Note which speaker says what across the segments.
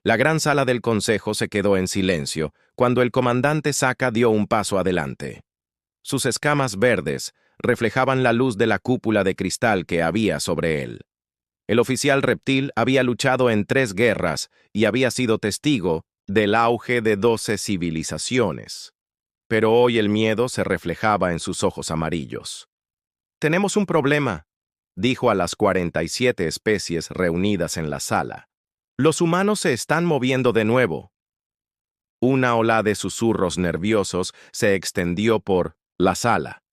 Speaker 1: La gran sala del consejo se quedó en silencio cuando el comandante Saka dio un paso adelante. Sus escamas verdes reflejaban la luz de la cúpula de cristal que había sobre él. El oficial reptil había luchado en 3 guerras y había sido testigo del auge de 12 civilizaciones. Pero hoy el miedo se reflejaba en sus ojos amarillos. «Tenemos un problema», dijo a las 47 especies reunidas en la sala. «Los humanos se están moviendo de nuevo». Una ola de susurros nerviosos se extendió por la sala.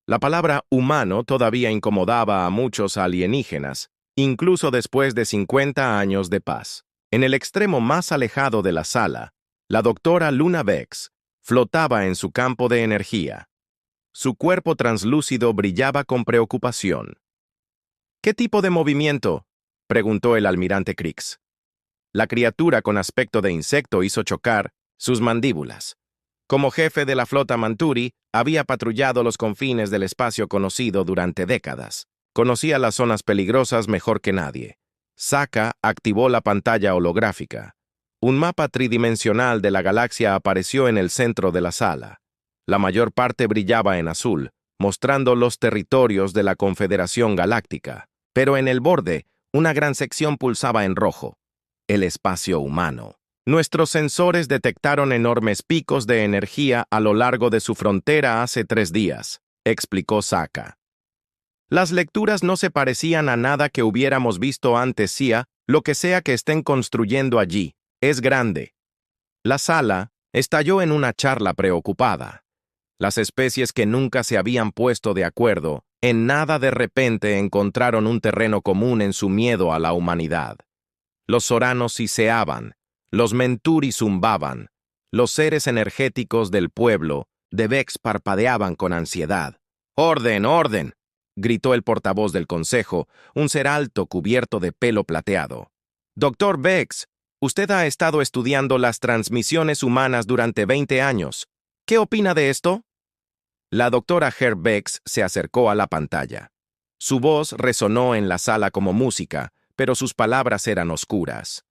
Speaker 1: La palabra humano todavía incomodaba a muchos alienígenas, incluso después de 50 años de paz. En el extremo más alejado de la sala, la doctora Luna Vex flotaba en su campo de energía. Su cuerpo translúcido brillaba con preocupación. «¿Qué tipo de movimiento?», preguntó el almirante Krix. La criatura con aspecto de insecto hizo chocar sus mandíbulas. Como jefe de la flota Manturi, había patrullado los confines del espacio conocido durante décadas. Conocía las zonas peligrosas mejor que nadie. Saka activó la pantalla holográfica. Un mapa tridimensional de la galaxia apareció en el centro de la sala. La mayor parte brillaba en azul, mostrando los territorios de la Confederación Galáctica. Pero en el borde, una gran sección pulsaba en rojo. El espacio humano. Nuestros sensores detectaron enormes picos de energía a lo largo de su frontera hace 3 días, explicó Saka. Las lecturas no se parecían a nada que hubiéramos visto antes. Lo que sea que estén construyendo allí, es grande. La sala estalló en una charla preocupada. Las especies que nunca se habían puesto de acuerdo, en nada de repente encontraron un terreno común en su miedo a la humanidad. Los soranos siseaban, los menturi zumbaban, los seres energéticos del pueblo de Vex parpadeaban con ansiedad. «¡Orden, orden!», gritó el portavoz del consejo, un ser alto cubierto de pelo plateado. «Doctor Vex, usted ha estado estudiando las transmisiones humanas durante 20 años. ¿Qué opina de esto?». La doctora Herb Vex se acercó a la pantalla. Su voz resonó en la sala como música, pero sus palabras eran oscuras.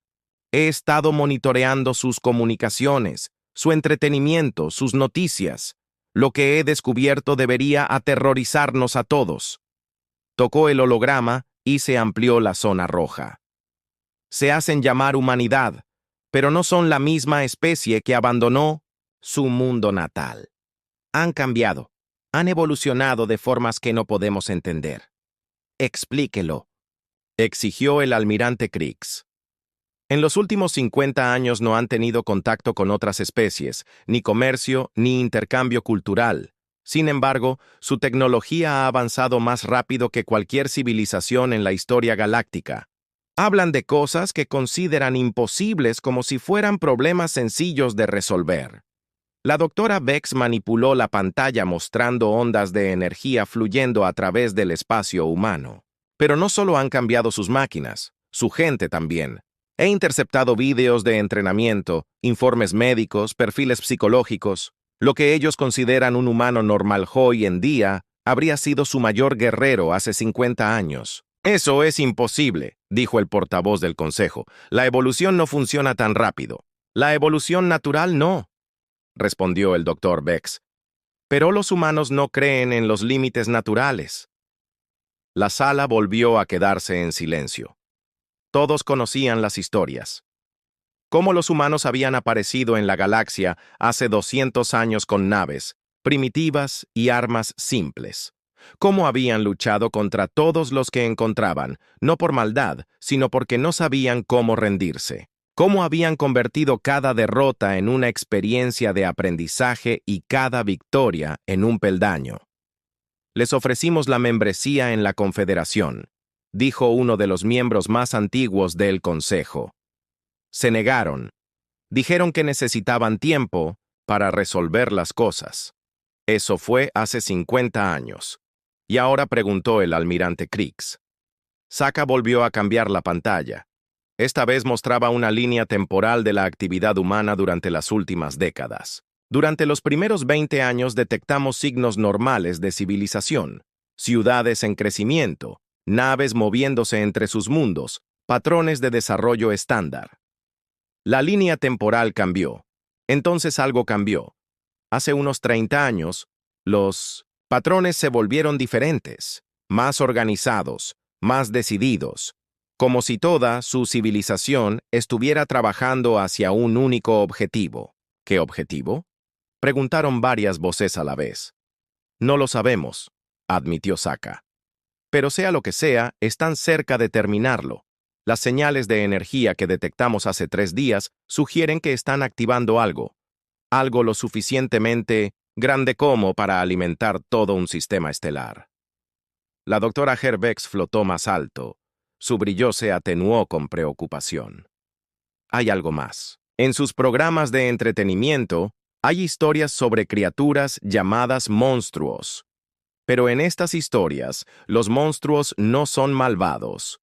Speaker 1: «He estado monitoreando sus comunicaciones, su entretenimiento, sus noticias. Lo que he descubierto debería aterrorizarnos a todos». Tocó el holograma y se amplió la zona roja. «Se hacen llamar humanidad, pero no son la misma especie que abandonó su mundo natal. Han cambiado, han evolucionado de formas que no podemos entender. Explíquelo», exigió el almirante Krix. «En los últimos 50 años no han tenido contacto con otras especies, ni comercio, ni intercambio cultural. Sin embargo, su tecnología ha avanzado más rápido que cualquier civilización en la historia galáctica. Hablan de cosas que consideran imposibles como si fueran problemas sencillos de resolver». La doctora Vex manipuló la pantalla mostrando ondas de energía fluyendo a través del espacio humano. «Pero no solo han cambiado sus máquinas, su gente también. He interceptado vídeos de entrenamiento, informes médicos, perfiles psicológicos. Lo que ellos consideran un humano normal hoy en día habría sido su mayor guerrero hace 50 años. «Eso es imposible», dijo el portavoz del consejo. «La evolución no funciona tan rápido». «La evolución natural no», respondió el doctor Vex. «Pero los humanos no creen en los límites naturales». La sala volvió a quedarse en silencio. Todos conocían las historias. Cómo los humanos habían aparecido en la galaxia hace 200 años con naves, primitivas y armas simples. Cómo habían luchado contra todos los que encontraban, no por maldad, sino porque no sabían cómo rendirse. Cómo habían convertido cada derrota en una experiencia de aprendizaje y cada victoria en un peldaño. «Les ofrecimos la membresía en la Confederación», dijo uno de los miembros más antiguos del Consejo. Se negaron. Dijeron que necesitaban tiempo para resolver las cosas. Eso fue hace 50 años. Y ahora preguntó el almirante Krix. Saka volvió a cambiar la pantalla. Esta vez mostraba una línea temporal de la actividad humana durante las últimas décadas. Durante los primeros 20 años detectamos signos normales de civilización, ciudades en crecimiento, naves moviéndose entre sus mundos, patrones de desarrollo estándar. La línea temporal cambió. Entonces algo cambió. Hace unos 30 años, los patrones se volvieron diferentes, más organizados, más decididos, como si toda su civilización estuviera trabajando hacia un único objetivo. ¿Qué objetivo? Preguntaron varias voces a la vez. No lo sabemos, admitió Saka. Pero sea lo que sea, están cerca de terminarlo. Las señales de energía que detectamos hace 3 días sugieren que están activando algo lo suficientemente grande como para alimentar todo un sistema estelar. La doctora Herbex flotó más alto. Su brillo se atenuó con preocupación. Hay algo más. En sus programas de entretenimiento, hay historias sobre criaturas llamadas monstruos. Pero en estas historias, los monstruos no son malvados.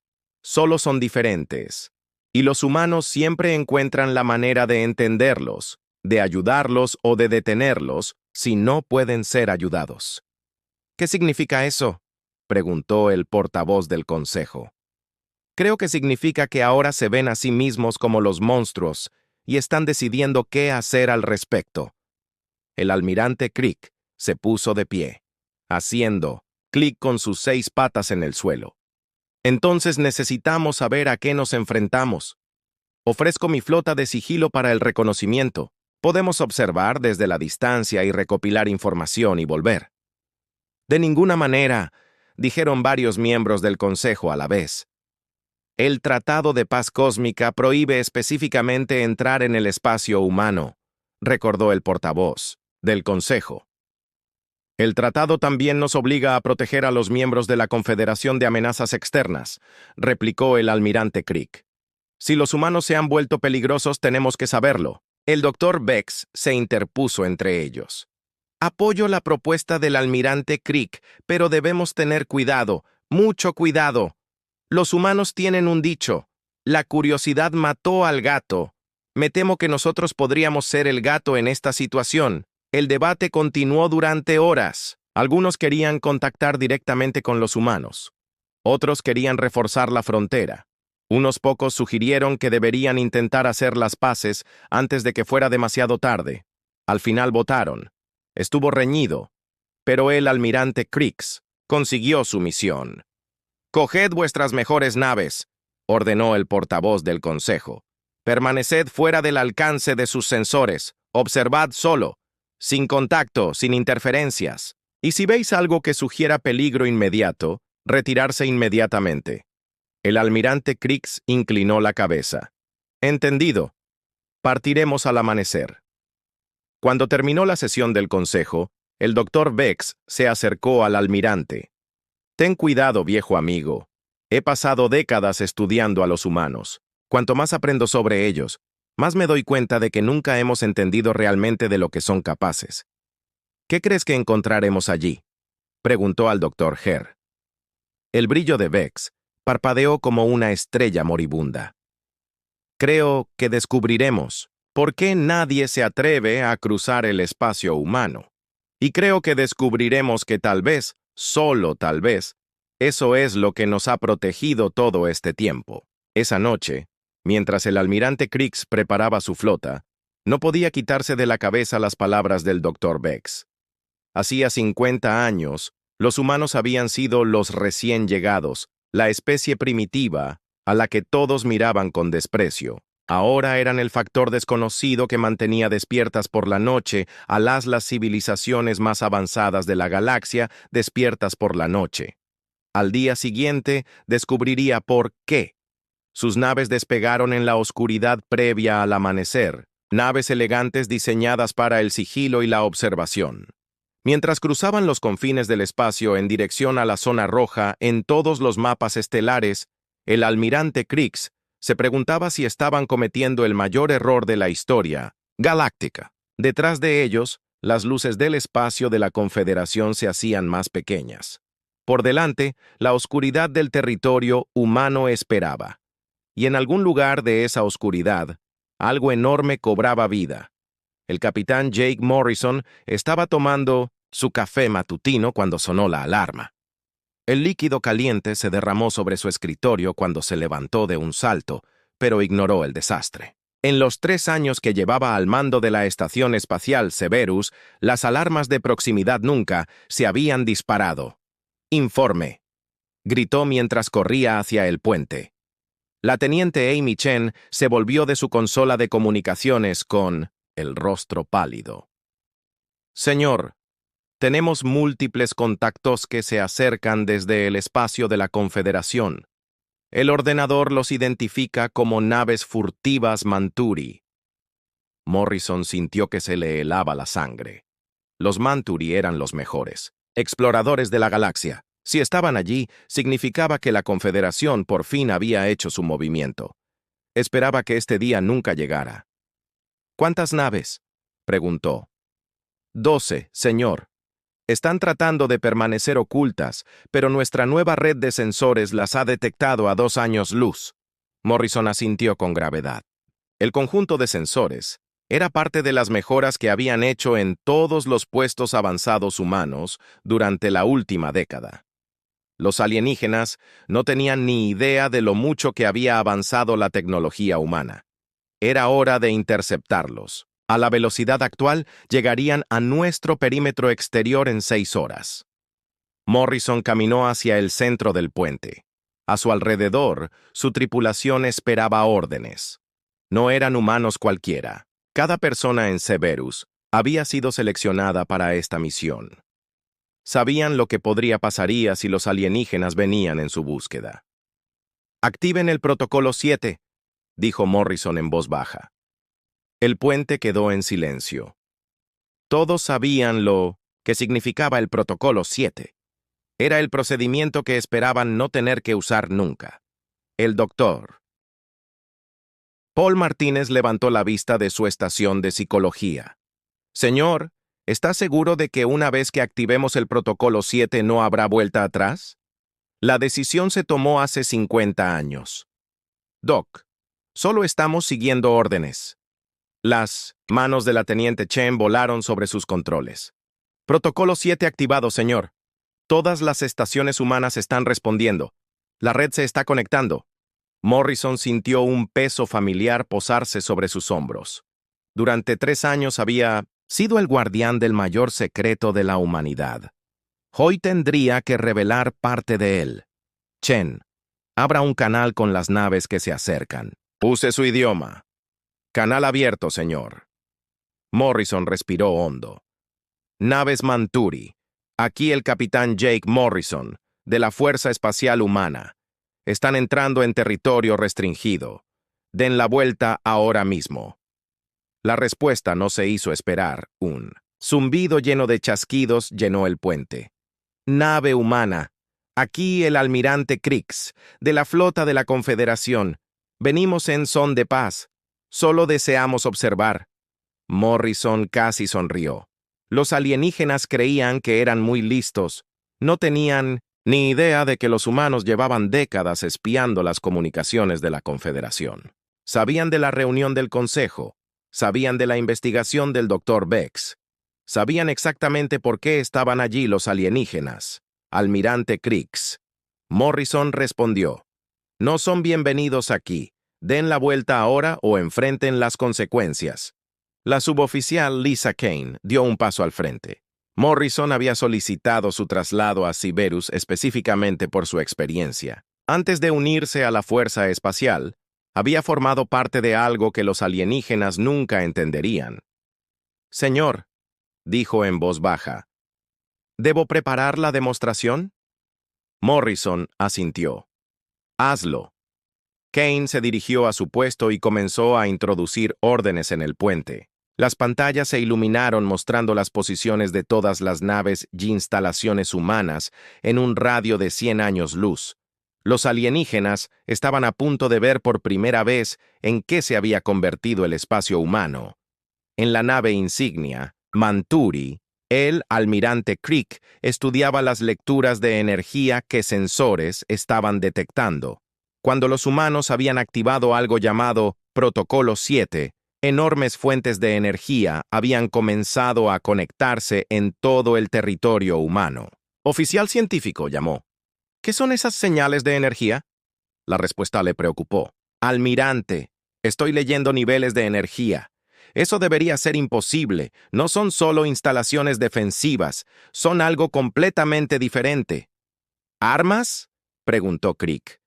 Speaker 1: Solo son diferentes. Y los humanos siempre encuentran la manera de entenderlos, de ayudarlos o de detenerlos si no pueden ser ayudados. ¿Qué significa eso?, preguntó el portavoz del consejo. Creo que significa que ahora se ven a sí mismos como los monstruos y están decidiendo qué hacer al respecto. El almirante Crick se puso de pie, haciendo clic con sus 6 patas en el suelo. Entonces necesitamos saber a qué nos enfrentamos. Ofrezco mi flota de sigilo para el reconocimiento. Podemos observar desde la distancia y recopilar información y volver. De ninguna manera, dijeron varios miembros del Consejo a la vez. El Tratado de Paz Cósmica prohíbe específicamente entrar en el espacio humano, recordó el portavoz del Consejo. El tratado también nos obliga a proteger a los miembros de la Confederación de Amenazas Externas, replicó el almirante Crick. Si los humanos se han vuelto peligrosos, tenemos que saberlo. El doctor Vex se interpuso entre ellos. Apoyo la propuesta del almirante Crick, pero debemos tener cuidado, mucho cuidado. Los humanos tienen un dicho: la curiosidad mató al gato. Me temo que nosotros podríamos ser el gato en esta situación. El debate continuó durante horas. Algunos querían contactar directamente con los humanos. Otros querían reforzar la frontera. Unos pocos sugirieron que deberían intentar hacer las paces antes de que fuera demasiado tarde. Al final votaron. Estuvo reñido, pero el almirante Crix consiguió su misión. «Coged vuestras mejores naves», ordenó el portavoz del consejo. «Permaneced fuera del alcance de sus sensores. Observad solo, sin contacto, sin interferencias. Y si veis algo que sugiera peligro inmediato, retirarse inmediatamente». El almirante Crix inclinó la cabeza. «Entendido. Partiremos al amanecer». Cuando terminó la sesión del consejo, el doctor Vex se acercó al almirante. «Ten cuidado, viejo amigo. He pasado décadas estudiando a los humanos. Cuanto más aprendo sobre ellos, más me doy cuenta de que nunca hemos entendido realmente de lo que son capaces». «¿Qué crees que encontraremos allí?», preguntó al doctor Herr. El brillo de Vex parpadeó como una estrella moribunda. «Creo que descubriremos por qué nadie se atreve a cruzar el espacio humano. Y creo que descubriremos que tal vez, solo tal vez, eso es lo que nos ha protegido todo este tiempo». Esa noche, mientras el almirante Crix preparaba su flota, no podía quitarse de la cabeza las palabras del doctor Vex. Hacía 50 años, los humanos habían sido los recién llegados, la especie primitiva a la que todos miraban con desprecio. Ahora eran el factor desconocido que mantenía despiertas por la noche a las civilizaciones más avanzadas de la galaxia, despiertas por la noche. Al día siguiente, descubriría por qué. Sus naves despegaron en la oscuridad previa al amanecer, naves elegantes diseñadas para el sigilo y la observación. Mientras cruzaban los confines del espacio en dirección a la zona roja en todos los mapas estelares, el almirante Crix se preguntaba si estaban cometiendo el mayor error de la historia galáctica. Detrás de ellos, las luces del espacio de la Confederación se hacían más pequeñas. Por delante, la oscuridad del territorio humano esperaba. Y en algún lugar de esa oscuridad, algo enorme cobraba vida. El capitán Jake Morrison estaba tomando su café matutino cuando sonó la alarma. El líquido caliente se derramó sobre su escritorio cuando se levantó de un salto, pero ignoró el desastre. En los 3 años que llevaba al mando de la Estación Espacial Cerberus, las alarmas de proximidad nunca se habían disparado. «Informe», gritó mientras corría hacia el puente. La teniente Amy Chen se volvió de su consola de comunicaciones con el rostro pálido. «Señor, tenemos múltiples contactos que se acercan desde el espacio de la Confederación. El ordenador los identifica como naves furtivas Manturi». Morrison sintió que se le helaba la sangre. Los Manturi eran los mejores, exploradores de la galaxia. Si estaban allí, significaba que la Confederación por fin había hecho su movimiento. Esperaba que este día nunca llegara. «¿Cuántas naves?», preguntó. «12, señor. Están tratando de permanecer ocultas, pero nuestra nueva red de sensores las ha detectado a 2 años luz». Morrison asintió con gravedad. El conjunto de sensores era parte de las mejoras que habían hecho en todos los puestos avanzados humanos durante la última década. Los alienígenas no tenían ni idea de lo mucho que había avanzado la tecnología humana. Era hora de interceptarlos. A la velocidad actual, llegarían a nuestro perímetro exterior en 6 horas. Morrison caminó hacia el centro del puente. A su alrededor, su tripulación esperaba órdenes. No eran humanos cualquiera. Cada persona en Cerberus había sido seleccionada para esta misión. Sabían lo que pasaría si los alienígenas venían en su búsqueda. «Activen el protocolo 7», dijo Morrison en voz baja. El puente quedó en silencio. Todos sabían lo que significaba el protocolo 7. Era el procedimiento que esperaban no tener que usar nunca. El doctor Paul Martínez levantó la vista de su estación de psicología. «Señor, ¿está seguro de que una vez que activemos el protocolo 7 no habrá vuelta atrás? La decisión se tomó hace 50 años. Doc, solo estamos siguiendo órdenes». Las manos de la teniente Chen volaron sobre sus controles. «Protocolo 7 activado, señor. Todas las estaciones humanas están respondiendo. La red se está conectando». Morrison sintió un peso familiar posarse sobre sus hombros. Durante 3 años había sido el guardián del mayor secreto de la humanidad. Hoy tendría que revelar parte de él. «Chen, abra un canal con las naves que se acercan. Use su idioma». «Canal abierto, señor». Morrison respiró hondo. «Naves Manturi. Aquí el capitán Jake Morrison, de la Fuerza Espacial Humana. Están entrando en territorio restringido. Den la vuelta ahora mismo». La respuesta no se hizo esperar. Un zumbido lleno de chasquidos llenó el puente. «Nave humana. Aquí el almirante Crix, de la flota de la Confederación. Venimos en son de paz. Solo deseamos observar». Morrison casi sonrió. Los alienígenas creían que eran muy listos. No tenían ni idea de que los humanos llevaban décadas espiando las comunicaciones de la Confederación. Sabían de la reunión del Consejo. Sabían de la investigación del Dr. Bex. Sabían exactamente por qué estaban allí los alienígenas. Almirante Crix. Morrison respondió: «No son bienvenidos aquí. Den la vuelta ahora o enfrenten las consecuencias». La suboficial Lisa Kane dio un paso al frente. Morrison había solicitado su traslado a Cerberus específicamente por su experiencia. Antes de unirse a la Fuerza Espacial, había formado parte de algo que los alienígenas nunca entenderían. «Señor», dijo en voz baja, «¿debo preparar la demostración?» Morrison asintió. «Hazlo». Kane se dirigió a su puesto y comenzó a introducir órdenes en el puente. Las pantallas se iluminaron mostrando las posiciones de todas las naves y instalaciones humanas en un radio de 100 años luz. Los alienígenas estaban a punto de ver por primera vez en qué se había convertido el espacio humano. En la nave insignia, Manturi, el almirante Crick estudiaba las lecturas de energía que sensores estaban detectando. Cuando los humanos habían activado algo llamado Protocolo 7, enormes fuentes de energía habían comenzado a conectarse en todo el territorio humano. «Oficial científico», llamó. «¿Qué son esas señales de energía?». La respuesta le preocupó. «Almirante, Estoy leyendo niveles de energía. Eso debería ser imposible. No son solo instalaciones defensivas, son algo completamente diferente. ¿Armas?, preguntó Crick.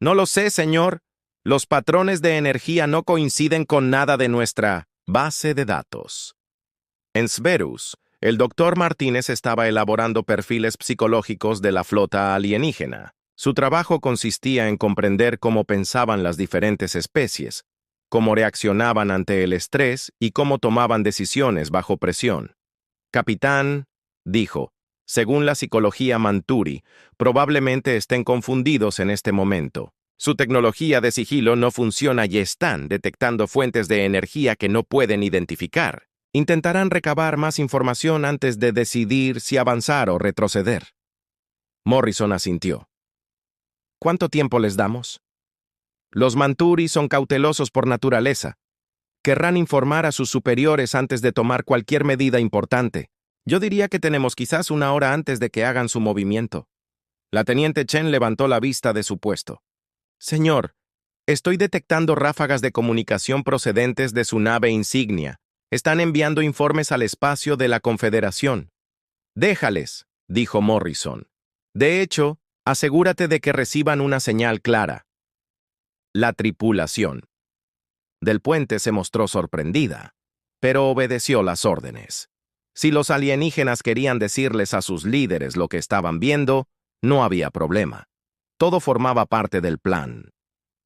Speaker 1: No lo sé, señor. Los patrones de energía no coinciden con nada de nuestra base de datos. En Sverus, el doctor Martínez estaba elaborando perfiles psicológicos de la flota alienígena. Su trabajo consistía en comprender cómo pensaban las diferentes especies, cómo reaccionaban ante el estrés y cómo tomaban decisiones bajo presión. Capitán, dijo, según la psicología Manturi, probablemente estén confundidos en este momento. Su tecnología de sigilo no funciona y están detectando fuentes de energía que no pueden identificar. Intentarán recabar más información antes de decidir si avanzar o retroceder. Morrison asintió. ¿Cuánto tiempo les damos? Los Manturi son cautelosos por naturaleza. Querrán informar a sus superiores antes de tomar cualquier medida importante. Yo diría que tenemos quizás una hora antes de que hagan su movimiento. La teniente Chen levantó la vista de su puesto. Señor, estoy detectando ráfagas de comunicación procedentes de su nave insignia. Están enviando informes al espacio de la Confederación. Déjales, dijo Morrison. De hecho, asegúrate de que reciban una señal clara. La tripulación del puente se mostró sorprendida, pero obedeció las órdenes. Si los alienígenas querían decirles a sus líderes lo que estaban viendo, no había problema. Todo formaba parte del plan.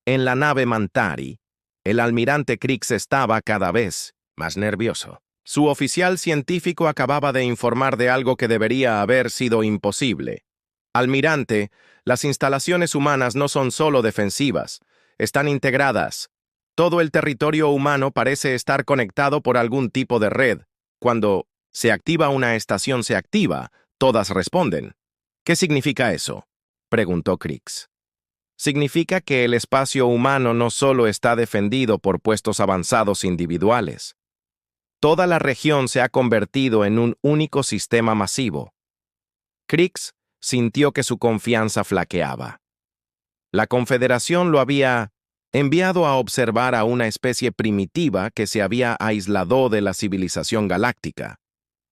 Speaker 1: En la nave Mantari, el almirante Krix estaba cada vez más nervioso. Su oficial científico acababa de informar de algo que debería haber sido imposible. Almirante, las instalaciones humanas no son solo defensivas, están integradas. Todo el territorio humano parece estar conectado por algún tipo de red. Cuando se activa una estación, se activa, todas responden. ¿Qué significa eso?, preguntó Krix. Significa que el espacio humano no solo está defendido por puestos avanzados individuales. Toda la región se ha convertido en un único sistema masivo. Krix sintió que su confianza flaqueaba. La Confederación lo había enviado a observar a una especie primitiva que se había aislado de la civilización galáctica.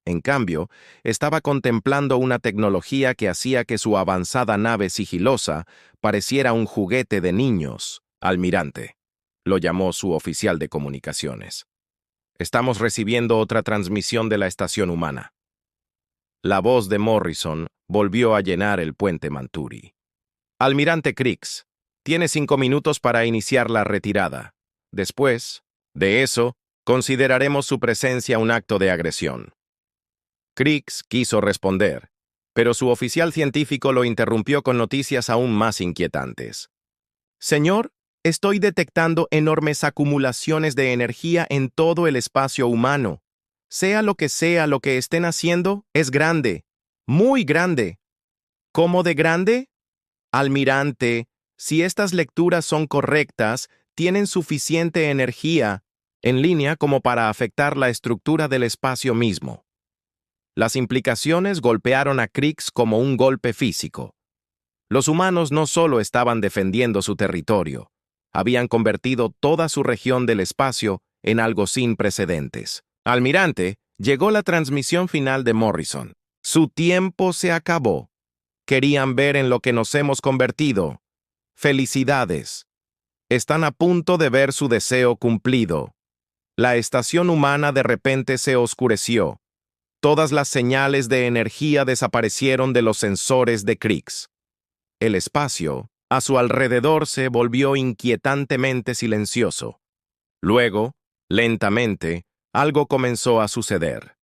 Speaker 1: En cambio, estaba contemplando una tecnología que hacía que su avanzada nave sigilosa pareciera un juguete de niños. Almirante, lo llamó su oficial de comunicaciones. Estamos recibiendo otra transmisión de la estación humana. La voz de Morrison volvió a llenar el puente Manturi. Almirante Krix, tiene 5 minutos para iniciar la retirada. Después de eso, consideraremos su presencia un acto de agresión. Krix quiso responder, pero su oficial científico lo interrumpió con noticias aún más inquietantes. Señor, estoy detectando enormes acumulaciones de energía en todo el espacio humano. Sea lo que estén haciendo, es grande, muy grande. ¿Cómo de grande? Almirante, si estas lecturas son correctas, tienen suficiente energía en línea como para afectar la estructura del espacio mismo. Las implicaciones golpearon a Krix como un golpe físico. Los humanos no solo estaban defendiendo su territorio, habían convertido toda su región del espacio en algo sin precedentes. Almirante, llegó la transmisión final de Morrison. Su tiempo se acabó. Querían ver en lo que nos hemos convertido. Felicidades. Están a punto de ver su deseo cumplido. La estación humana de repente se oscureció. Todas las señales de energía desaparecieron de los sensores de Krix. El espacio, a su alrededor, se volvió inquietantemente silencioso. Luego, lentamente, algo comenzó a suceder.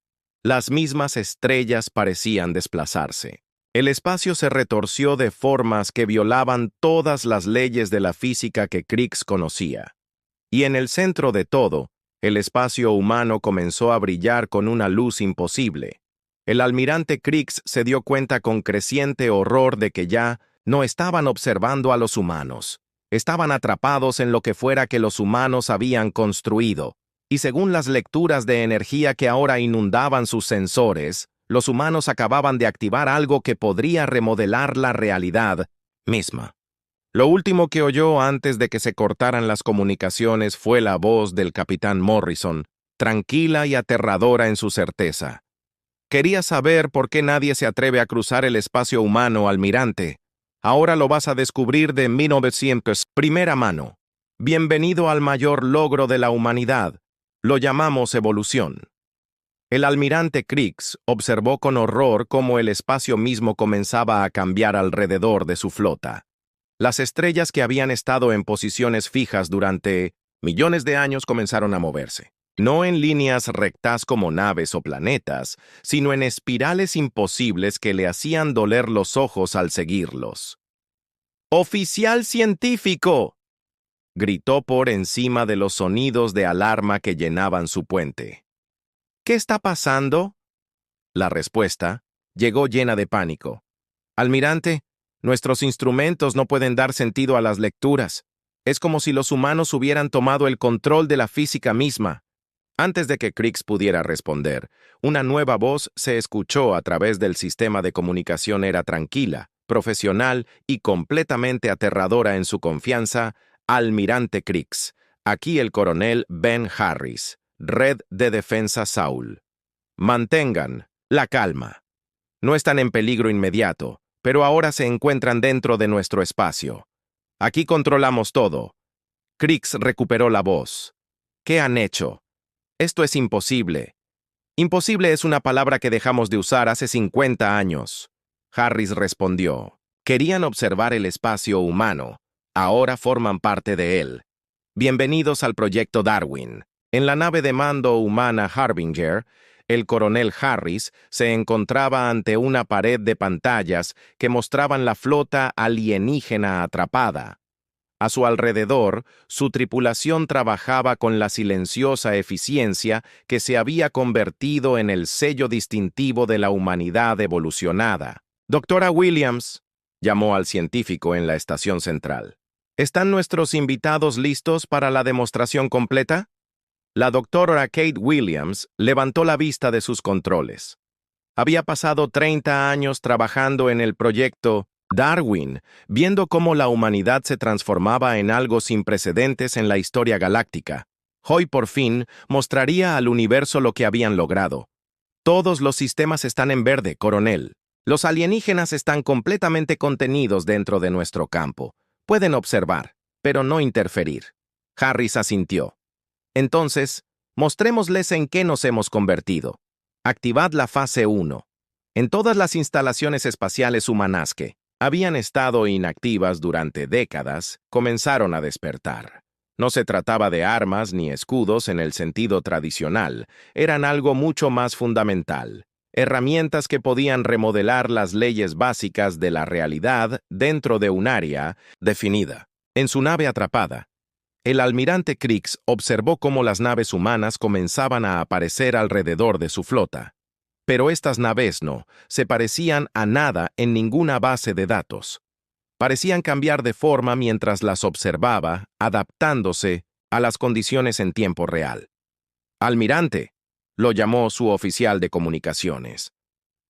Speaker 1: Las mismas estrellas parecían desplazarse. El espacio se retorció de formas que violaban todas las leyes de la física que Krix conocía. Y en el centro de todo, el espacio humano comenzó a brillar con una luz imposible. El almirante Krix se dio cuenta con creciente horror de que ya no estaban observando a los humanos. Estaban atrapados en lo que fuera que los humanos habían construido. Y según las lecturas de energía que ahora inundaban sus sensores, los humanos acababan de activar algo que podría remodelar la realidad misma. Lo último que oyó antes de que se cortaran las comunicaciones fue la voz del capitán Morrison, tranquila y aterradora en su certeza. Quería saber por qué nadie se atreve a cruzar el espacio humano, almirante. Ahora lo vas a descubrir de 1900, primera mano. Bienvenido al mayor logro de la humanidad. Lo llamamos evolución. El almirante Kriegs observó con horror cómo el espacio mismo comenzaba a cambiar alrededor de su flota. Las estrellas que habían estado en posiciones fijas durante millones de años comenzaron a moverse. No en líneas rectas como naves o planetas, sino en espirales imposibles que le hacían doler los ojos al seguirlos. ¡Oficial científico!, gritó por encima de los sonidos de alarma que llenaban su puente. ¿Qué está pasando? La respuesta llegó llena de pánico. Almirante, nuestros instrumentos no pueden dar sentido a las lecturas. Es como si los humanos hubieran tomado el control de la física misma. Antes de que Kriegs pudiera responder, una nueva voz se escuchó a través del sistema de comunicación. Era tranquila, profesional y completamente aterradora en su confianza. Almirante Kriegs, aquí el coronel Ben Harris, Red de Defensa Saul. Mantengan la calma. No están en peligro inmediato, pero ahora se encuentran dentro de nuestro espacio. Aquí controlamos todo. Kriegs recuperó la voz. ¿Qué han hecho? Esto es imposible. Imposible es una palabra que dejamos de usar hace 50 años. Harris respondió. Querían observar el espacio humano. Ahora forman parte de él. Bienvenidos al proyecto Darwin. En la nave de mando humana Harbinger, el coronel Harris se encontraba ante una pared de pantallas que mostraban la flota alienígena atrapada. A su alrededor, su tripulación trabajaba con la silenciosa eficiencia que se había convertido en el sello distintivo de la humanidad evolucionada. Doctora Williams, llamó al científico en la estación central. ¿Están nuestros invitados listos para la demostración completa? La doctora Kate Williams levantó la vista de sus controles. Había pasado 30 años trabajando en el proyecto Darwin, viendo cómo la humanidad se transformaba en algo sin precedentes en la historia galáctica. Hoy por fin mostraría al universo lo que habían logrado. Todos los sistemas están en verde, coronel. Los alienígenas están completamente contenidos dentro de nuestro campo. Pueden observar, pero no interferir. Harris asintió. Entonces, mostrémosles en qué nos hemos convertido. Activad la fase 1. En todas las instalaciones espaciales humanas que habían estado inactivas durante décadas, comenzaron a despertar. No se trataba de armas ni escudos en el sentido tradicional, eran algo mucho más fundamental. Herramientas que podían remodelar las leyes básicas de la realidad dentro de un área definida. En su nave atrapada, el almirante Kriegs observó cómo las naves humanas comenzaban a aparecer alrededor de su flota. Pero estas naves no se parecían a nada en ninguna base de datos. Parecían cambiar de forma mientras las observaba, adaptándose a las condiciones en tiempo real. Almirante, lo llamó su oficial de comunicaciones.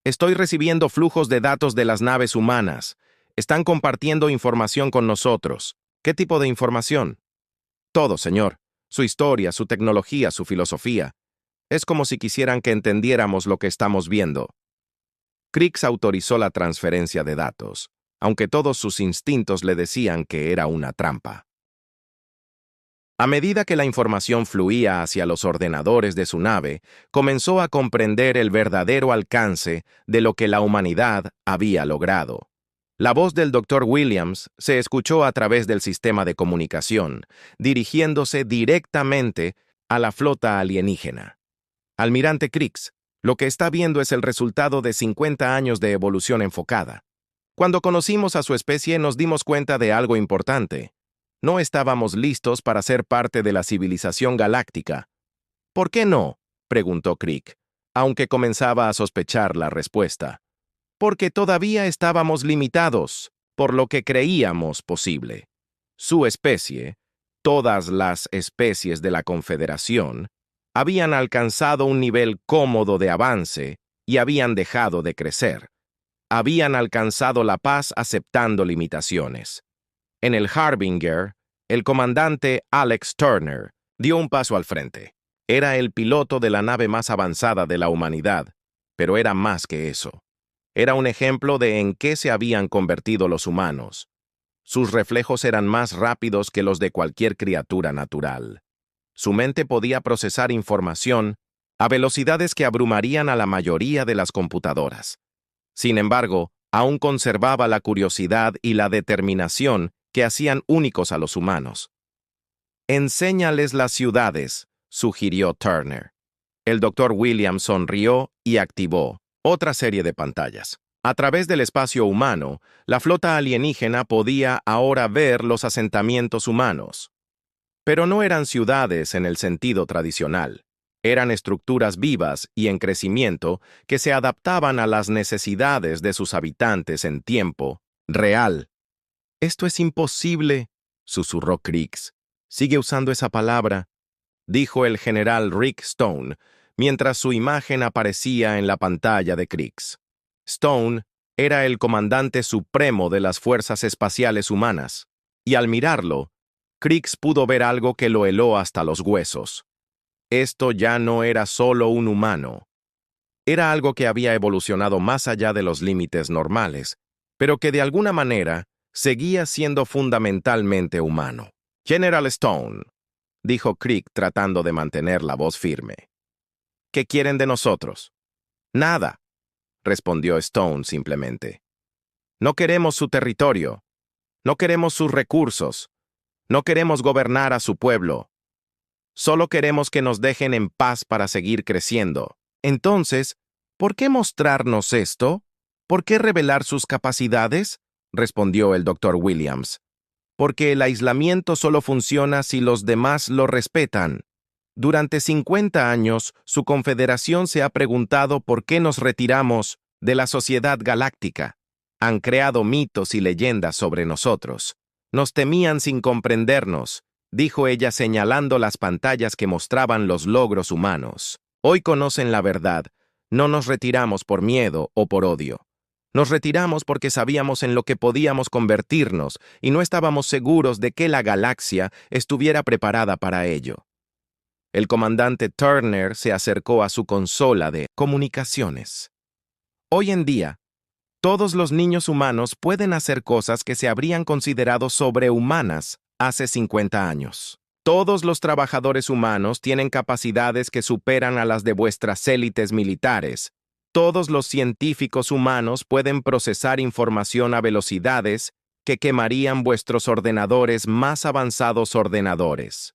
Speaker 1: Estoy recibiendo flujos de datos de las naves humanas. Están compartiendo información con nosotros. ¿Qué tipo de información? Todo, señor. Su historia, su tecnología, su filosofía. Es como si quisieran que entendiéramos lo que estamos viendo. Kriegs autorizó la transferencia de datos, aunque todos sus instintos le decían que era una trampa. A medida que la información fluía hacia los ordenadores de su nave, comenzó a comprender el verdadero alcance de lo que la humanidad había logrado. La voz del Dr. Williams se escuchó a través del sistema de comunicación, dirigiéndose directamente a la flota alienígena. Almirante Kriegs, lo que está viendo es el resultado de 50 años de evolución enfocada. Cuando conocimos a su especie nos dimos cuenta de algo importante. No estábamos listos para ser parte de la civilización galáctica. ¿Por qué no?, preguntó Kriegs, aunque comenzaba a sospechar la respuesta. Porque todavía estábamos limitados por lo que creíamos posible. Su especie, todas las especies de la Confederación, habían alcanzado un nivel cómodo de avance y habían dejado de crecer. Habían alcanzado la paz aceptando limitaciones. En el Harbinger, el comandante Alex Turner dio un paso al frente. Era el piloto de la nave más avanzada de la humanidad, pero era más que eso. Era un ejemplo de en qué se habían convertido los humanos. Sus reflejos eran más rápidos que los de cualquier criatura natural. Su mente podía procesar información a velocidades que abrumarían a la mayoría de las computadoras. Sin embargo, aún conservaba la curiosidad y la determinación que hacían únicos a los humanos. «Enséñales las ciudades», sugirió Turner. El Dr. Williams sonrió y activó otra serie de pantallas. A través del espacio humano, la flota alienígena podía ahora ver los asentamientos humanos. Pero no eran ciudades en el sentido tradicional. Eran estructuras vivas y en crecimiento que se adaptaban a las necesidades de sus habitantes en tiempo real. «Esto es imposible», susurró Creaks. «Sigue usando esa palabra», dijo el general Rick Stone, mientras su imagen aparecía en la pantalla de Creaks. Stone era el comandante supremo de las fuerzas espaciales humanas, y al mirarlo, Creaks pudo ver algo que lo heló hasta los huesos. Esto ya no era solo un humano. Era algo que había evolucionado más allá de los límites normales, pero que de alguna manera seguía siendo fundamentalmente humano. «General Stone», dijo Creak tratando de mantener la voz firme. «¿Qué quieren de nosotros?» «Nada», respondió Stone simplemente. «No queremos su territorio. No queremos sus recursos. No queremos gobernar a su pueblo. Solo queremos que nos dejen en paz para seguir creciendo. Entonces, ¿por qué mostrarnos esto? ¿Por qué revelar sus capacidades?», respondió el Dr. Williams. «Porque el aislamiento solo funciona si los demás lo respetan. Durante 50 años, su confederación se ha preguntado por qué nos retiramos de la sociedad galáctica. Han creado mitos y leyendas sobre nosotros. Nos temían sin comprendernos», dijo ella señalando las pantallas que mostraban los logros humanos. «Hoy conocen la verdad. No nos retiramos por miedo o por odio. Nos retiramos porque sabíamos en lo que podíamos convertirnos y no estábamos seguros de que la galaxia estuviera preparada para ello». El comandante Turner se acercó a su consola de comunicaciones. «Hoy en día, todos los niños humanos pueden hacer cosas que se habrían considerado sobrehumanas hace 50 años. Todos los trabajadores humanos tienen capacidades que superan a las de vuestras élites militares. Todos los científicos humanos pueden procesar información a velocidades que quemarían vuestros ordenadores más avanzados ordenadores.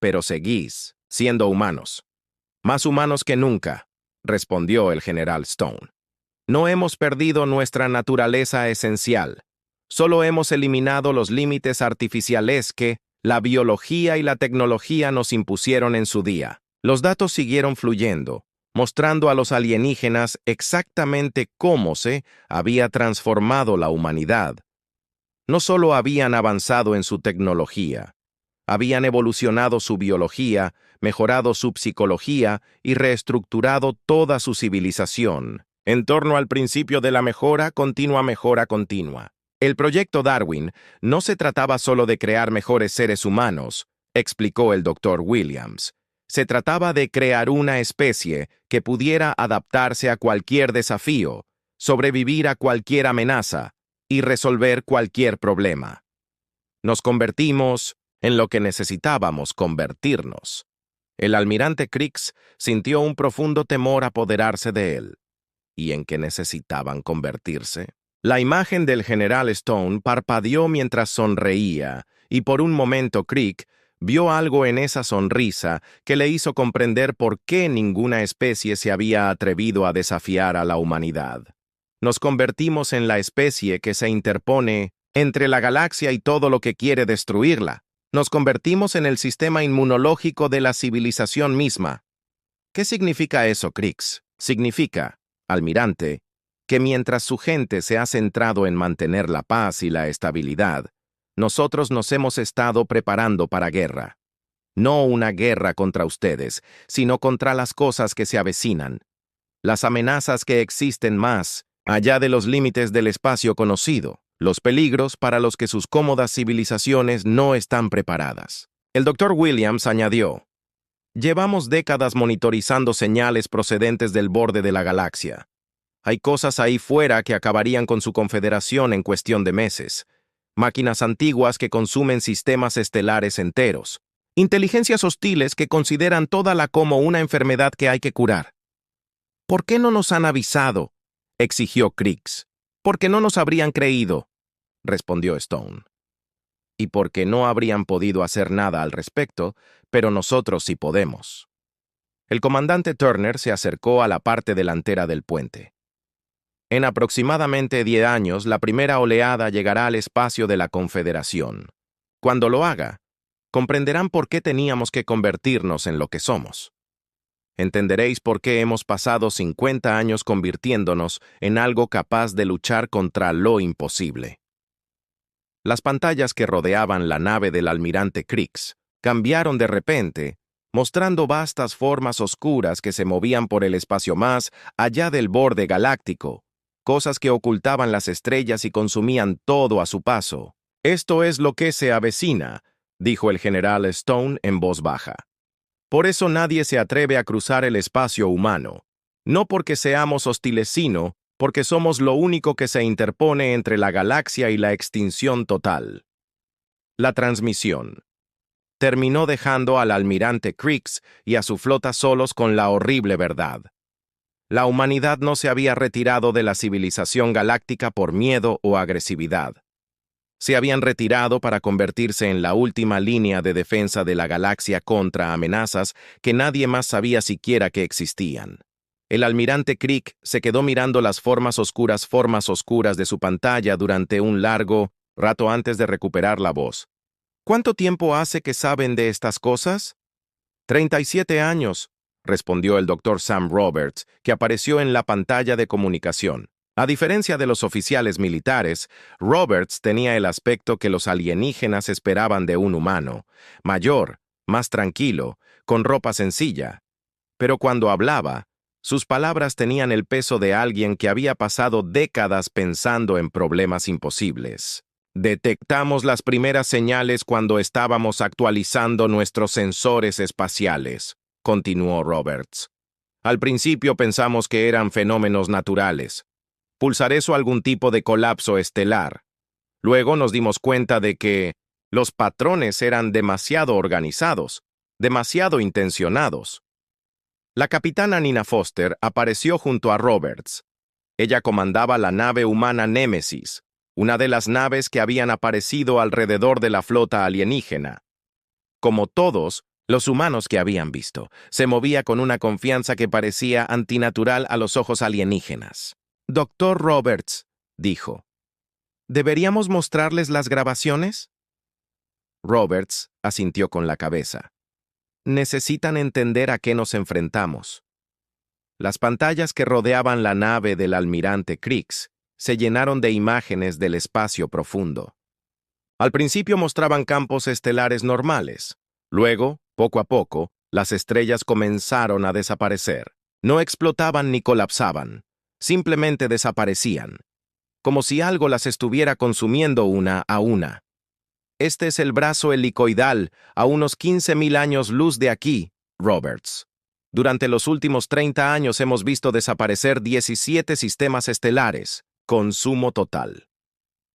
Speaker 1: Pero seguís siendo humanos. Más humanos que nunca», respondió el general Stone. «No hemos perdido nuestra naturaleza esencial. Solo hemos eliminado los límites artificiales que la biología y la tecnología nos impusieron en su día». Los datos siguieron fluyendo, mostrando a los alienígenas exactamente cómo se había transformado la humanidad. No solo habían avanzado en su tecnología, habían evolucionado su biología, mejorado su psicología y reestructurado toda su civilización en torno al principio de la mejora continua. El proyecto Darwin no se trataba solo de crear mejores seres humanos, explicó el Dr. Williams. Se trataba de crear una especie que pudiera adaptarse a cualquier desafío, sobrevivir a cualquier amenaza y resolver cualquier problema. Nos convertimos en lo que necesitábamos convertirnos. El almirante Creaks sintió un profundo temor apoderarse de él. ¿Y en qué necesitaban convertirse? La imagen del general Stone parpadeó mientras sonreía, y por un momento Creak vio algo en esa sonrisa que le hizo comprender por qué ninguna especie se había atrevido a desafiar a la humanidad. Nos convertimos en la especie que se interpone entre la galaxia y todo lo que quiere destruirla. Nos convertimos en el sistema inmunológico de la civilización misma. ¿Qué significa eso, Creaks? Significa, almirante, que mientras su gente se ha centrado en mantener la paz y la estabilidad, nosotros nos hemos estado preparando para guerra. No una guerra contra ustedes, sino contra las cosas que se avecinan. Las amenazas que existen más allá de los límites del espacio conocido. los peligros para los que sus cómodas civilizaciones no están preparadas. El Dr. Williams añadió: llevamos décadas monitorizando señales procedentes del borde de la galaxia. Hay cosas ahí fuera que acabarían con su confederación en cuestión de meses. Máquinas antiguas que consumen sistemas estelares enteros. Inteligencias hostiles que consideran toda la como una enfermedad que hay que curar. ¿Por qué no nos han avisado?, exigió Crix. «Porque no nos habrían creído», respondió Stone. «Y porque no habrían podido hacer nada al respecto, pero nosotros sí podemos». El comandante Turner se acercó a la parte delantera del puente. En aproximadamente 10 años, la primera oleada llegará al espacio de la Confederación. Cuando lo haga, comprenderán por qué teníamos que convertirnos en lo que somos. Entenderéis por qué hemos pasado 50 años convirtiéndonos en algo capaz de luchar contra lo imposible. Las pantallas que rodeaban la nave del almirante Crix cambiaron de repente, mostrando vastas formas oscuras que se movían por el espacio más allá del borde galáctico, cosas que ocultaban las estrellas y consumían todo a su paso. «Esto es lo que se avecina», dijo el general Stone en voz baja. «Por eso nadie se atreve a cruzar el espacio humano. No porque seamos hostiles, sino porque somos lo único que se interpone entre la galaxia y la extinción total». La transmisión terminó dejando al almirante Crix y a su flota solos con la horrible verdad. La humanidad no se había retirado de la civilización galáctica por miedo o agresividad. Se habían retirado para convertirse en la última línea de defensa de la galaxia contra amenazas que nadie más sabía siquiera que existían. El almirante Crick se quedó mirando las formas oscuras de su pantalla durante un largo rato antes de recuperar la voz. «¿Cuánto tiempo hace que saben de estas cosas?» 37 años, respondió el Dr. Sam Roberts, que apareció en la pantalla de comunicación. A diferencia de los oficiales militares, Roberts tenía el aspecto que los alienígenas esperaban de un humano: mayor, más tranquilo, con ropa sencilla. Pero cuando hablaba, sus palabras tenían el peso de alguien que había pasado décadas pensando en problemas imposibles. «Detectamos las primeras señales cuando estábamos actualizando nuestros sensores espaciales», continuó Roberts. «Al principio pensamos que eran fenómenos naturales. Pulsar eso algún tipo de colapso estelar. Luego nos dimos cuenta de que los patrones eran demasiado organizados, demasiado intencionados». La capitana Nina Foster apareció junto a Roberts. Ella comandaba la nave humana Némesis, una de las naves que habían aparecido alrededor de la flota alienígena. Como todos los humanos que habían visto, se movía con una confianza que parecía antinatural a los ojos alienígenas. «Doctor Roberts», dijo, «¿deberíamos mostrarles las grabaciones?» Roberts asintió con la cabeza. «Necesitan entender a qué nos enfrentamos». Las pantallas que rodeaban la nave del almirante Crix se llenaron de imágenes del espacio profundo. Al principio mostraban campos estelares normales. Luego, poco a poco, las estrellas comenzaron a desaparecer. No explotaban ni colapsaban. Simplemente desaparecían, como si algo las estuviera consumiendo una a una. «Este es el brazo helicoidal a unos 15.000 años luz de aquí, Roberts. Durante los últimos 30 años hemos visto desaparecer 17 sistemas estelares. Consumo total.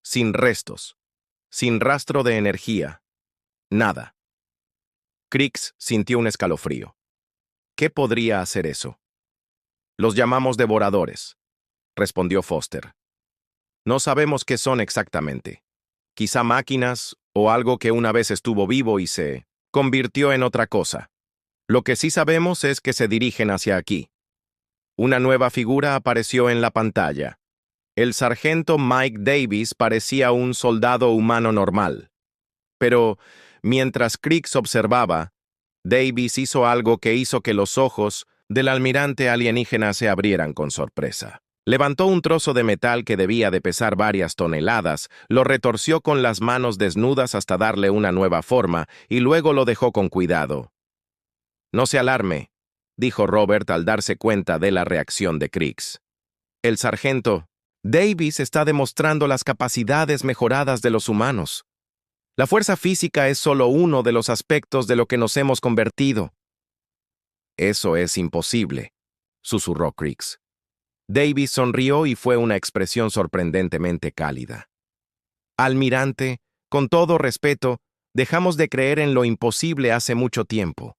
Speaker 1: Sin restos. Sin rastro de energía. Nada». Crix sintió un escalofrío. ¿Qué podría hacer eso? «Los llamamos devoradores», respondió Foster. «No sabemos qué son exactamente. Quizá máquinas o algo que una vez estuvo vivo y se convirtió en otra cosa. Lo que sí sabemos es que se dirigen hacia aquí». Una nueva figura apareció en la pantalla. El sargento Mike Davis parecía un soldado humano normal. Pero, mientras Crix observaba, Davis hizo algo que hizo que los ojos del almirante alienígena se abrieran con sorpresa. Levantó un trozo de metal que debía de pesar varias toneladas, lo retorció con las manos desnudas hasta darle una nueva forma, y luego lo dejó con cuidado. «No se alarme», dijo Robert al darse cuenta de la reacción de Crix. «El sargento Davis está demostrando las capacidades mejoradas de los humanos. La fuerza física es solo uno de los aspectos de lo que nos hemos convertido. Eso es imposible, susurró Creeks. Davis sonrió y fue una expresión sorprendentemente cálida. Almirante, con todo respeto, dejamos de creer en lo imposible hace mucho tiempo.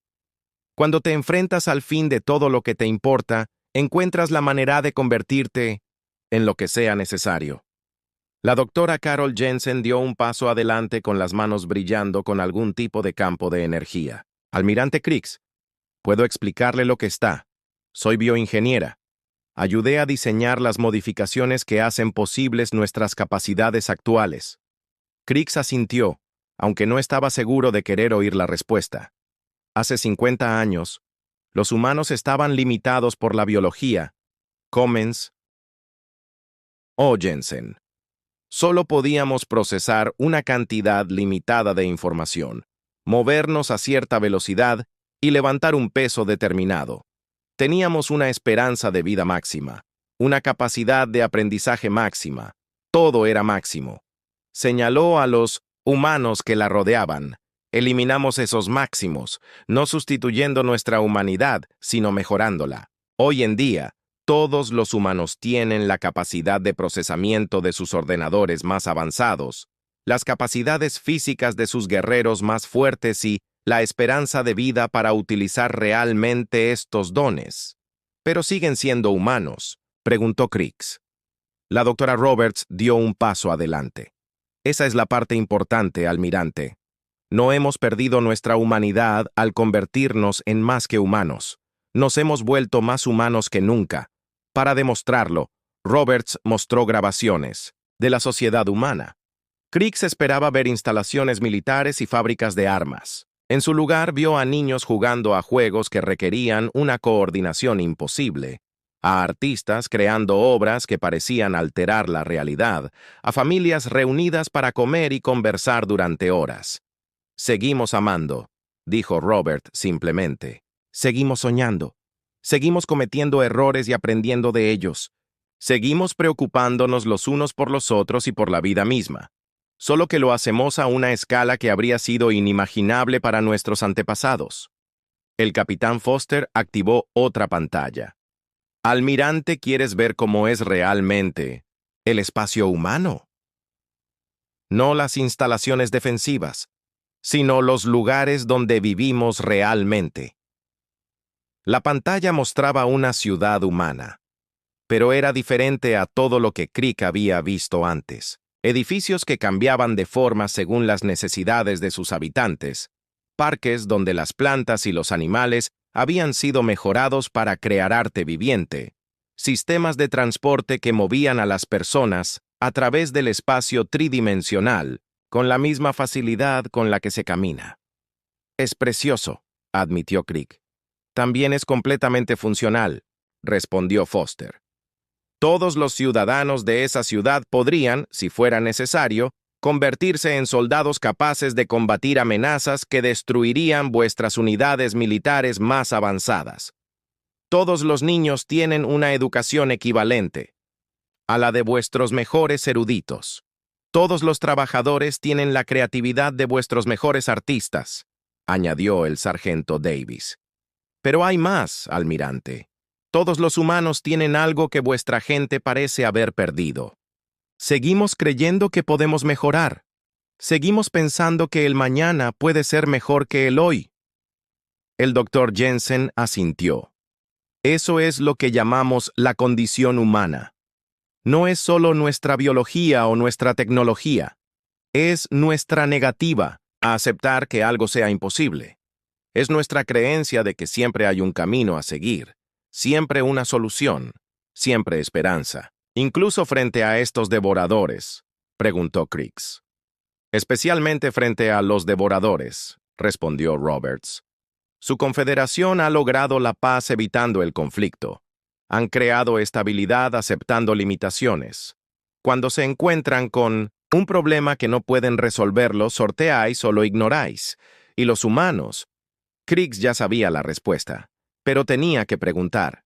Speaker 1: Cuando te enfrentas al fin de todo lo que te importa, encuentras la manera de convertirte en lo que sea necesario. La doctora Carol Jensen dio un paso adelante con las manos brillando con algún tipo de campo de energía. Almirante Creeks, puedo explicarle lo que está. Soy bioingeniera. Ayudé a diseñar las modificaciones que hacen posibles nuestras capacidades actuales. Creeks asintió, aunque no estaba seguro de querer oír la respuesta. Hace 50 años, los humanos estaban limitados por la biología. Cummins o Jensen. Solo podíamos procesar una cantidad limitada de información, movernos a cierta velocidad y levantar un peso determinado. Teníamos una esperanza de vida máxima, una capacidad de aprendizaje máxima. Todo era máximo. Señaló a los humanos que la rodeaban. Eliminamos esos máximos, no sustituyendo nuestra humanidad, sino mejorándola. Hoy en día, todos los humanos tienen la capacidad de procesamiento de sus ordenadores más avanzados, las capacidades físicas de sus guerreros más fuertes y la esperanza de vida para utilizar realmente estos dones. ¿Pero siguen siendo humanos?, preguntó Creeks. La doctora Roberts dio un paso adelante. Esa es la parte importante, almirante. No hemos perdido nuestra humanidad al convertirnos en más que humanos. Nos hemos vuelto más humanos que nunca. Para demostrarlo, Roberts mostró grabaciones de la sociedad humana. Creeks esperaba ver instalaciones militares y fábricas de armas. En su lugar, vio a niños jugando a juegos que requerían una coordinación imposible, a artistas creando obras que parecían alterar la realidad, a familias reunidas para comer y conversar durante horas. Seguimos amando, dijo Robert simplemente. Seguimos soñando. Seguimos cometiendo errores y aprendiendo de ellos. Seguimos preocupándonos los unos por los otros y por la vida misma. Solo que lo hacemos a una escala que habría sido inimaginable para nuestros antepasados. El capitán Foster activó otra pantalla. Almirante, ¿quieres ver cómo es realmente el espacio humano? No las instalaciones defensivas, sino los lugares donde vivimos realmente. La pantalla mostraba una ciudad humana, pero era diferente a todo lo que Crick había visto antes. Edificios que cambiaban de forma según las necesidades de sus habitantes, parques donde las plantas y los animales habían sido mejorados para crear arte viviente, sistemas de transporte que movían a las personas a través del espacio tridimensional, con la misma facilidad con la que se camina. Es precioso, admitió Crick. También es completamente funcional, respondió Foster. Todos los ciudadanos de esa ciudad podrían, si fuera necesario, convertirse en soldados capaces de combatir amenazas que destruirían vuestras unidades militares más avanzadas. Todos los niños tienen una educación equivalente a la de vuestros mejores eruditos. Todos los trabajadores tienen la creatividad de vuestros mejores artistas, añadió el sargento Davis. Pero hay más, almirante. Todos los humanos tienen algo que vuestra gente parece haber perdido. Seguimos creyendo que podemos mejorar. Seguimos pensando que el mañana puede ser mejor que el hoy. El doctor Jensen asintió. Eso es lo que llamamos la condición humana. No es solo nuestra biología o nuestra tecnología. Es nuestra negativa a aceptar que algo sea imposible. Es nuestra creencia de que siempre hay un camino a seguir. Siempre una solución, siempre esperanza. Incluso frente a estos devoradores, preguntó Creeks. Especialmente frente a los devoradores, respondió Roberts. Su confederación ha logrado la paz evitando el conflicto. Han creado estabilidad aceptando limitaciones. Cuando se encuentran con un problema que no pueden resolverlo, sorteáis o lo ignoráis. Y los humanos. Creeks ya sabía la respuesta, pero tenía que preguntar.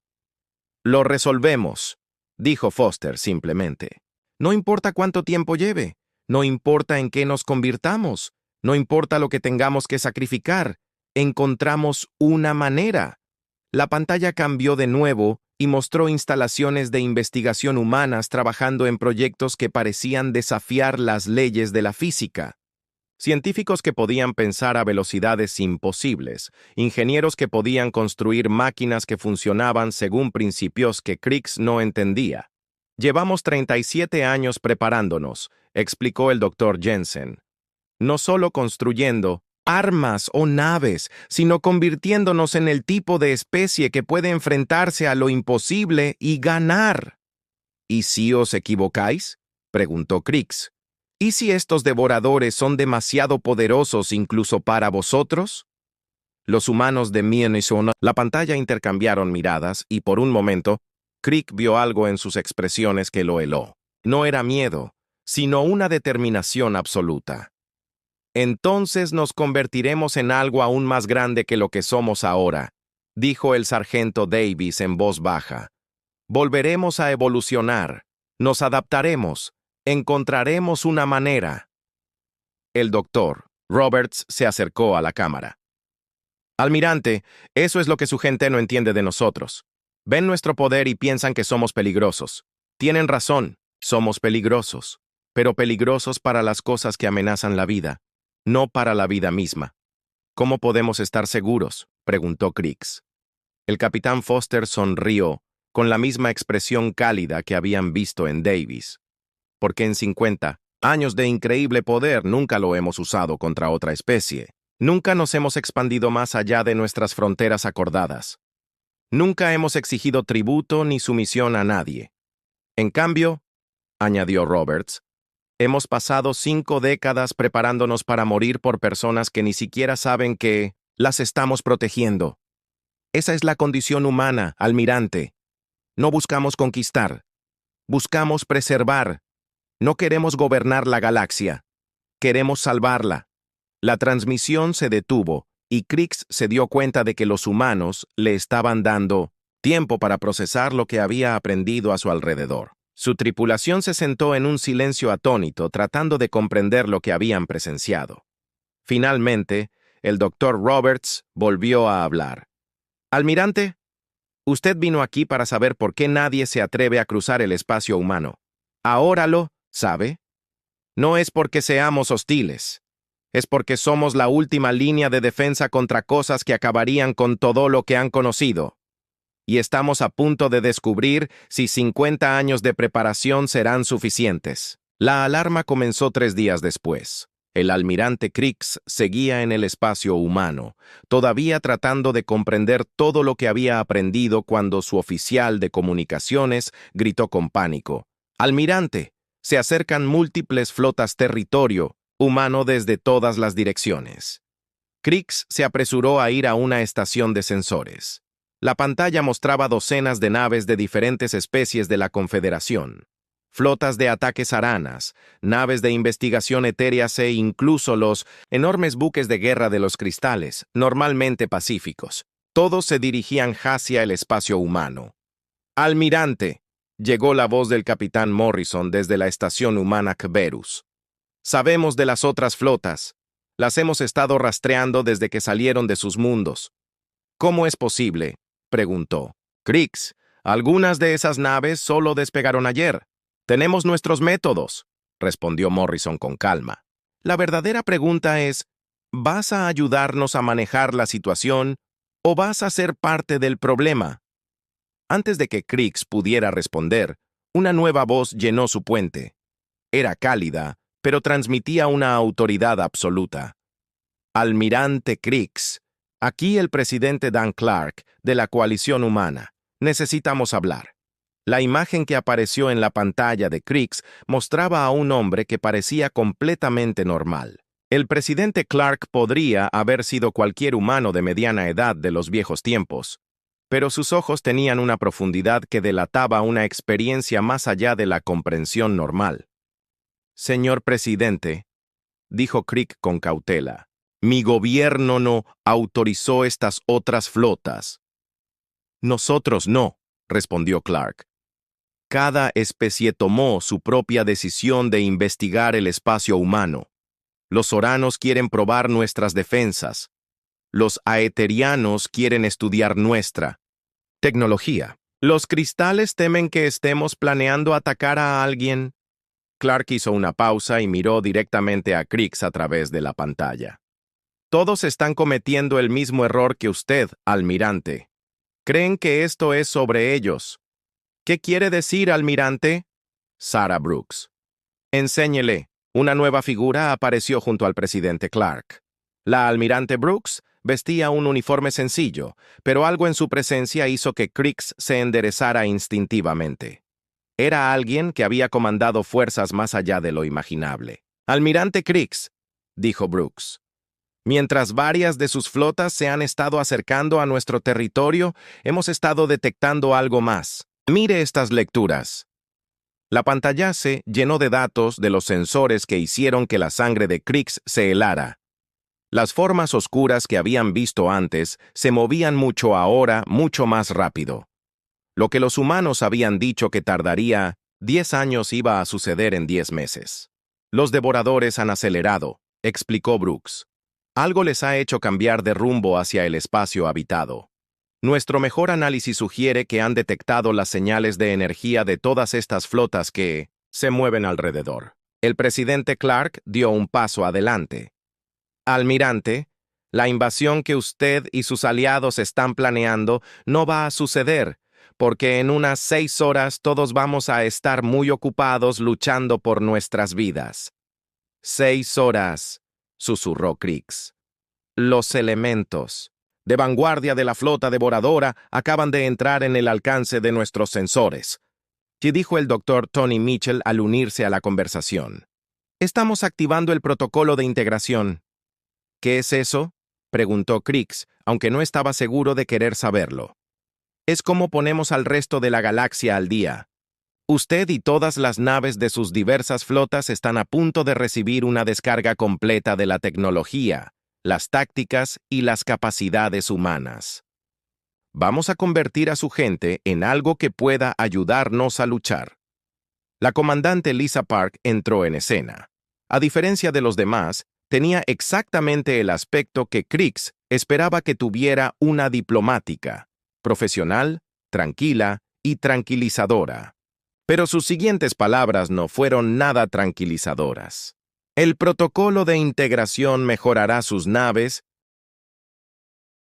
Speaker 1: Lo resolvemos. dijo Foster simplemente. No importa cuánto tiempo lleve, no importa en qué nos convirtamos, no importa lo que tengamos que sacrificar, encontramos una manera. La pantalla cambió de nuevo y mostró instalaciones de investigación humanas trabajando en proyectos que parecían desafiar las leyes de la física. Científicos que podían pensar a velocidades imposibles, ingenieros que podían construir máquinas que funcionaban según principios que Crick no entendía. Llevamos 37 años preparándonos, explicó el Dr. Jensen. No solo construyendo armas o naves, sino convirtiéndonos en el tipo de especie que puede enfrentarse a lo imposible y ganar. ¿Y si os equivocáis?, preguntó Crick. ¿Y si estos devoradores son demasiado poderosos incluso para vosotros? Los humanos de Minnesota, la pantalla intercambiaron miradas y por un momento, Crick vio algo en sus expresiones que lo heló. No era miedo, sino una determinación absoluta. Entonces nos convertiremos en algo aún más grande que lo que somos ahora, dijo el sargento Davis en voz baja. Volveremos a evolucionar, nos adaptaremos, encontraremos una manera. El doctor Roberts se acercó a la cámara. Almirante, eso es lo que su gente no entiende de nosotros. Ven nuestro poder y piensan que somos peligrosos. Tienen razón, somos peligrosos, pero peligrosos para las cosas que amenazan la vida, no para la vida misma. ¿Cómo podemos estar seguros?, preguntó Crick. El capitán Foster sonrió, con la misma expresión cálida que habían visto en Davis. Porque en 50 años de increíble poder nunca lo hemos usado contra otra especie. Nunca nos hemos expandido más allá de nuestras fronteras acordadas. Nunca hemos exigido tributo ni sumisión a nadie. En cambio, añadió Roberts, hemos pasado 5 décadas preparándonos para morir por personas que ni siquiera saben que las estamos protegiendo. Esa es la condición humana, almirante. No buscamos conquistar. Buscamos preservar. No queremos gobernar la galaxia. Queremos salvarla. La transmisión se detuvo y Crick se dio cuenta de que los humanos le estaban dando tiempo para procesar lo que había aprendido a su alrededor. Su tripulación se sentó en un silencio atónito tratando de comprender lo que habían presenciado. Finalmente, el Dr. Roberts volvió a hablar. Almirante, usted vino aquí para saber por qué nadie se atreve a cruzar el espacio humano. Ahora lo sabe. No es porque seamos hostiles. Es porque somos la última línea de defensa contra cosas que acabarían con todo lo que han conocido. Y estamos a punto de descubrir si 50 años de preparación serán suficientes. La alarma comenzó 3 días después. El almirante Crick seguía en el espacio humano, todavía tratando de comprender todo lo que había aprendido cuando su oficial de comunicaciones gritó con pánico. «Almirante, se acercan múltiples flotas territorio humano desde todas las direcciones». Crick se apresuró a ir a una estación de sensores. La pantalla mostraba docenas de naves de diferentes especies de la Confederación. Flotas de ataques aranas, naves de investigación etéreas e incluso los enormes buques de guerra de los cristales, normalmente pacíficos. Todos se dirigían hacia el espacio humano. «Almirante», llegó la voz del capitán Morrison desde la estación humana Kverus. «Sabemos de las otras flotas. Las hemos estado rastreando desde que salieron de sus mundos». «¿Cómo es posible?», preguntó. «Crick, algunas de esas naves solo despegaron ayer. Tenemos nuestros métodos», respondió Morrison con calma. «La verdadera pregunta es, ¿vas a ayudarnos a manejar la situación o vas a ser parte del problema?» Antes de que Crick pudiera responder, una nueva voz llenó su puente. Era cálida, pero transmitía una autoridad absoluta. «Almirante Crick, aquí el presidente Dan Clark, de la Coalición Humana. Necesitamos hablar». La imagen que apareció en la pantalla de Crick mostraba a un hombre que parecía completamente normal. El presidente Clark podría haber sido cualquier humano de mediana edad de los viejos tiempos, pero sus ojos tenían una profundidad que delataba una experiencia más allá de la comprensión normal. «Señor presidente», dijo Crick con cautela, «mi gobierno no autorizó estas otras flotas». «Nosotros no», respondió Clark. cada especie tomó su propia decisión de investigar el espacio humano. Los Zoranos quieren probar nuestras defensas. Los aetherianos quieren estudiar nuestra tecnología. Los cristales temen que estemos planeando atacar a alguien. Clark hizo una pausa y miró directamente a Crix a través de la pantalla. Todos están cometiendo el mismo error que usted, almirante. Creen que esto es sobre ellos. ¿Qué quiere decir, almirante? Sarah Brooks. Enséñele. Una nueva figura apareció junto al presidente Clark. La almirante Brooks vestía un uniforme sencillo, pero algo en su presencia hizo que Crix se enderezara instintivamente. Era alguien que había comandado fuerzas más allá de lo imaginable. Almirante Crix, dijo Brooks. Mientras varias de sus flotas se han estado acercando a nuestro territorio, hemos estado detectando algo más. Mire estas lecturas. La pantalla se llenó de datos de los sensores que hicieron que la sangre de Crix se helara. Las formas oscuras que habían visto antes se movían mucho ahora, mucho más rápido. Lo que los humanos habían dicho que tardaría 10 años iba a suceder en 10 meses. Los devoradores han acelerado, explicó Brooks. Algo les ha hecho cambiar de rumbo hacia el espacio habitado. Nuestro mejor análisis sugiere que han detectado las señales de energía de todas estas flotas que se mueven alrededor. El presidente Clark dio un paso adelante. Almirante, la invasión que usted y sus aliados están planeando no va a suceder, porque en unas 6 horas todos vamos a estar muy ocupados luchando por nuestras vidas. 6 horas, susurró Crix. Los elementos de vanguardia de la flota devoradora acaban de entrar en el alcance de nuestros sensores, dijo el doctor Tony Mitchell al unirse a la conversación. Estamos activando el protocolo de integración. ¿Qué es eso?, preguntó Crix, aunque no estaba seguro de querer saberlo. Es como ponemos al resto de la galaxia al día. Usted y todas las naves de sus diversas flotas están a punto de recibir una descarga completa de la tecnología, las tácticas y las capacidades humanas. Vamos a convertir a su gente en algo que pueda ayudarnos a luchar. La comandante Lisa Park entró en escena. A diferencia de los demás, tenía exactamente el aspecto que Crix esperaba que tuviera una diplomática, profesional, tranquila y tranquilizadora. Pero sus siguientes palabras no fueron nada tranquilizadoras. El protocolo de integración mejorará sus naves